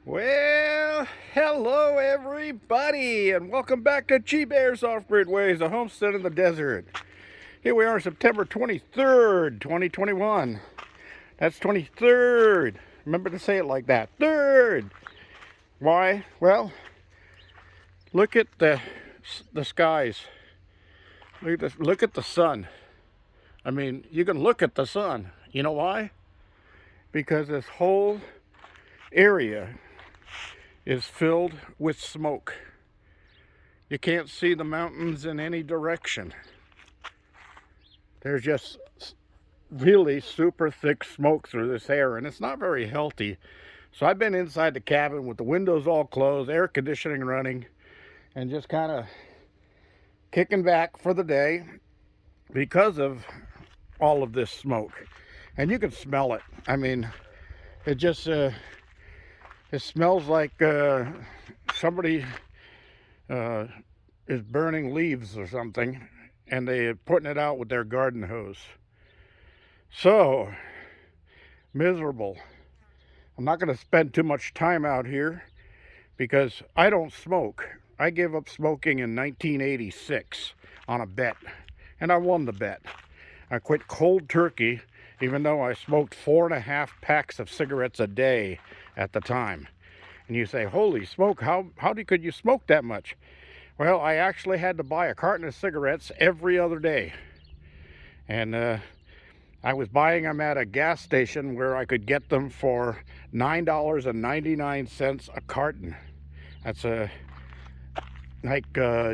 Well, hello everybody, and welcome back to G Bear's Off-Grid Ways, a homestead in the desert. Here we are, September 23rd, 2021. That's 23rd. Remember to say it like that. Third. Why? Well, look at the skies. Look at the sun. I mean, you can look at the sun. You know why? Because this whole area is filled with smoke. You can't see the mountains in any direction. There's just really super thick smoke through this air, and it's not very healthy. So I've been inside the cabin with the windows all closed, air conditioning running, and just kind of kicking back for the day because of all of this smoke. And you can smell it. I mean, it just it smells like somebody is burning leaves or something, and they're putting it out with their garden hose. So miserable. I'm not going to spend too much time out here because I don't smoke. I gave up smoking in 1986 on a bet, and I won the bet. I quit cold turkey, even though I smoked 4.5 packs of cigarettes a day at the time. And you say, holy smoke, how could you smoke that much? Well, I actually had to buy a carton of cigarettes every other day. And I was buying them at a gas station where I could get them for $9.99 a carton. That's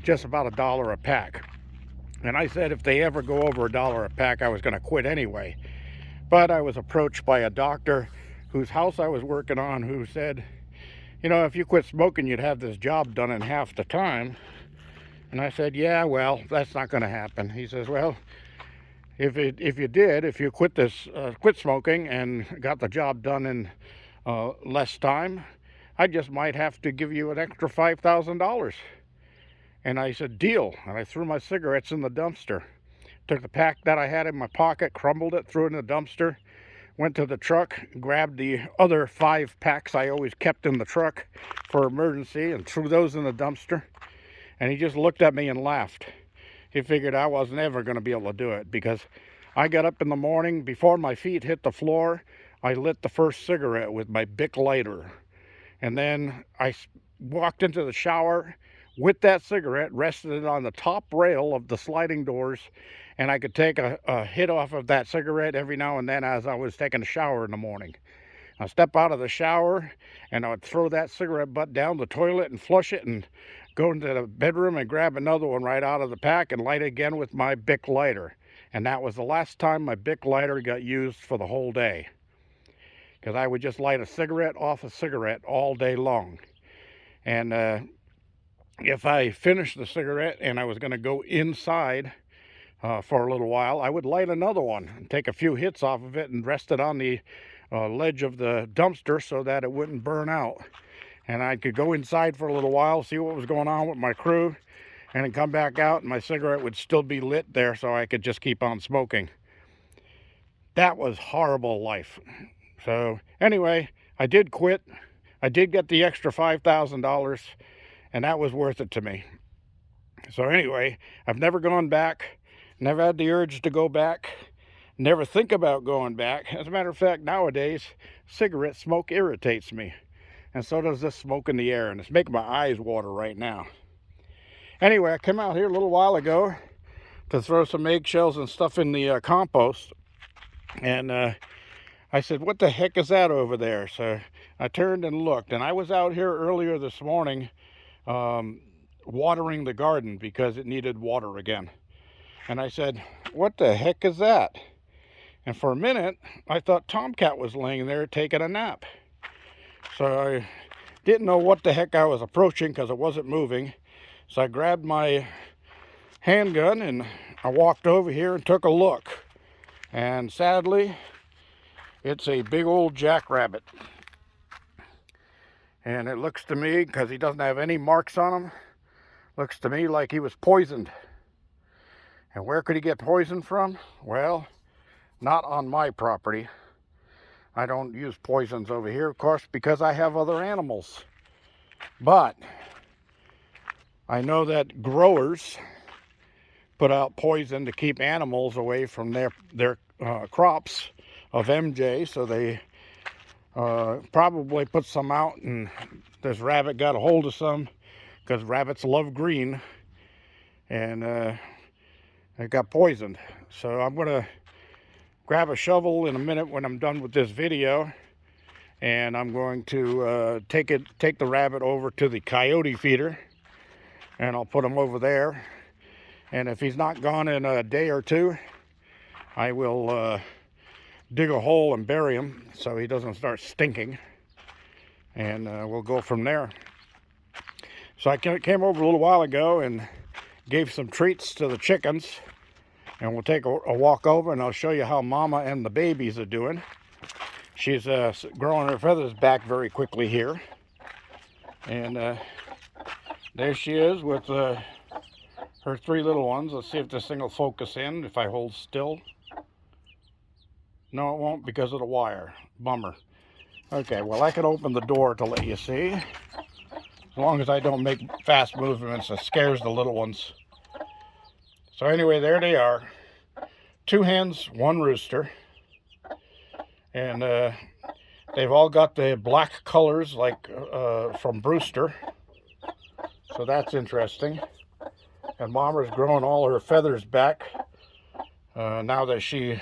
just about $1 a pack. And I said if they ever go over $1 a pack, I was going to quit anyway. But I was approached by a doctor whose house I was working on, who said, you know, if you quit smoking, you'd have this job done in half the time. And I said, yeah, well, that's not going to happen. He says, well, if you quit smoking and got the job done in less time, I just might have to give you an extra $5,000. And I said, deal. And I threw my cigarettes in the dumpster. Took the pack that I had in my pocket, crumbled it, threw it in the dumpster, went to the truck, grabbed the other 5 packs I always kept in the truck for emergency, and threw those in the dumpster. And he just looked at me and laughed. He figured I wasn't ever going to be able to do it, because I got up in the morning, before my feet hit the floor, I lit the first cigarette with my Bic lighter. And then I walked into the shower with that cigarette, rested it on the top rail of the sliding doors, and I could take a hit off of that cigarette every now and then as I was taking a shower in the morning. I'd step out of the shower, and I would throw that cigarette butt down the toilet and flush it, and go into the bedroom and grab another one right out of the pack and light it again with my Bic lighter. And that was the last time my Bic lighter got used for the whole day, because I would just light a cigarette off a cigarette all day long. And if I finished the cigarette and I was going to go inside for a little while, I would light another one and take a few hits off of it and rest it on the ledge of the dumpster so that it wouldn't burn out. And I could go inside for a little while, see what was going on with my crew, and then come back out and my cigarette would still be lit there, so I could just keep on smoking. That was horrible life. So anyway, I did quit. I did get the extra $5,000, and that was worth it to me. So anyway, I've never gone back, never had the urge to go back, never think about going back. As a matter of fact, nowadays, cigarette smoke irritates me. And so does this smoke in the air, and it's making my eyes water right now. Anyway, I came out here a little while ago to throw some eggshells and stuff in the compost. And I said, what the heck is that over there? So I turned and looked, and I was out here earlier this morning watering the garden because it needed water again. And I said, what the heck is that? And for a minute, I thought Tomcat was laying there taking a nap. So I didn't know what the heck I was approaching because it wasn't moving. So I grabbed my handgun and I walked over here and took a look. And sadly, it's a big old jackrabbit. And it looks to me, because he doesn't have any marks on him, looks to me like he was poisoned. And where could he get poisoned from? Well, not on my property. I don't use poisons over here, of course, because I have other animals. But I know that growers put out poison to keep animals away from their crops of MJ, so they probably put some out, and this rabbit got a hold of some, because rabbits love green, and it got poisoned. So I'm gonna grab a shovel in a minute when I'm done with this video, and I'm going to take the rabbit over to the coyote feeder, and I'll put him over there. And if he's not gone in a day or two, I will dig a hole and bury him so he doesn't start stinking, and we'll go from there. So I came over a little while ago and gave some treats to the chickens, and we'll take a walk over, and I'll show you how Mama and the babies are doing. She's growing her feathers back very quickly here, and there she is with her 3 little ones. Let's see if this thing will focus in if I hold still. No, it won't because of the wire. Bummer. Okay, well, I can open the door to let you see. As long as I don't make fast movements, it scares the little ones. So anyway, there they are. 2 hens, 1 rooster. And they've all got the black colors like from Brewster. So that's interesting. And Mama's growing all her feathers back now that she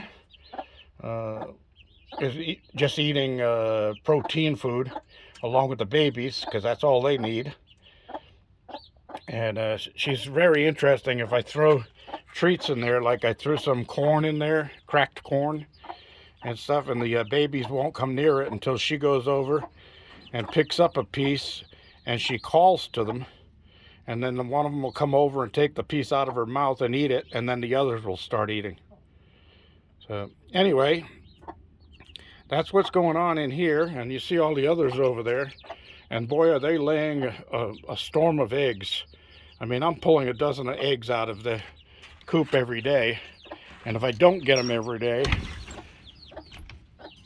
is just eating protein food along with the babies, because that's all they need. And she's very interesting. If I throw treats in there, like I threw some corn in there, cracked corn and stuff, and the babies won't come near it until she goes over and picks up a piece, and she calls to them, and then one of them will come over and take the piece out of her mouth and eat it, and then the others will start eating. So anyway, that's what's going on in here, and you see all the others over there, and boy, are they laying a storm of eggs. I mean, I'm pulling a dozen of eggs out of the coop every day, and if I don't get them every day,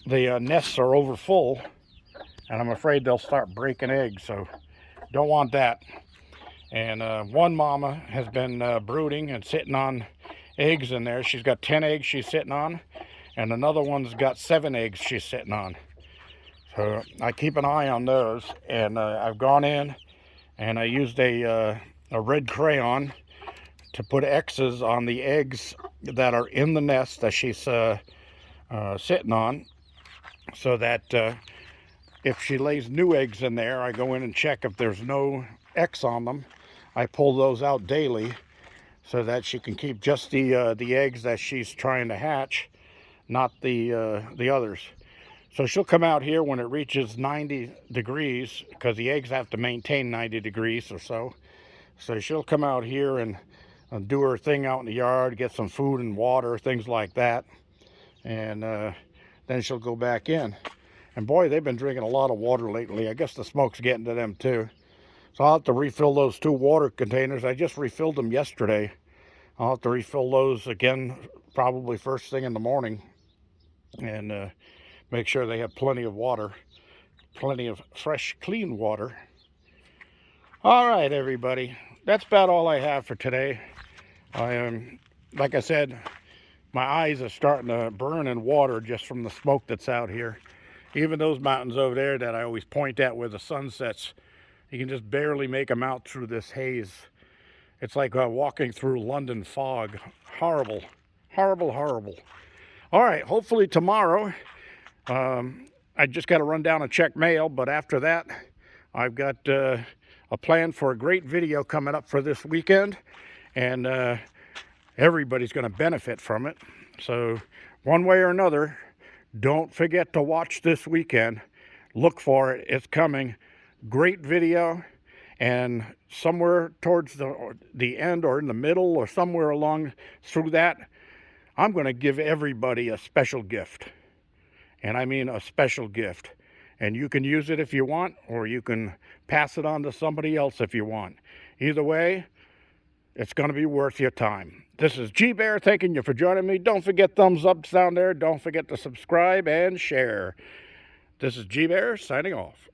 the nests are over full, and I'm afraid they'll start breaking eggs, so don't want that. And one mama has been brooding and sitting on eggs in there. She's got 10 eggs she's sitting on, and another one's got 7 eggs she's sitting on. So I keep an eye on those, and I've gone in and I used a red crayon to put X's on the eggs that are in the nest that she's sitting on, so that if she lays new eggs in there, I go in and check if there's no X on them. I pull those out daily so that she can keep just the eggs that she's trying to hatch, not the others. So she'll come out here when it reaches 90 degrees, because the eggs have to maintain 90 degrees or so. So she'll come out here and do her thing out in the yard, get some food and water, things like that. And then she'll go back in. And boy, they've been drinking a lot of water lately. I guess the smoke's getting to them too. So I'll have to refill those 2 water containers. I just refilled them yesterday. I'll have to refill those again probably first thing in the morning, and make sure they have plenty of water, plenty of fresh, clean water. All right, everybody. That's about all I have for today. Like I said, my eyes are starting to burn in water just from the smoke that's out here. Even those mountains over there that I always point at where the sun sets, you can just barely make them out through this haze. It's like walking through London fog. Horrible, horrible, horrible. All right, hopefully tomorrow, I just got to run down and check mail, but after that, I've got a plan for a great video coming up for this weekend, and everybody's going to benefit from it. So one way or another, don't forget to watch this weekend. Look for it. It's coming. Great video, and somewhere towards the end or in the middle or somewhere along through that, I'm going to give everybody a special gift. And I mean a special gift. And you can use it if you want, or you can pass it on to somebody else if you want. Either way, It's going to be worth your time. This is G Bear thanking you for joining me. Don't forget thumbs up down there. Don't forget to subscribe and share. This is G Bear signing off.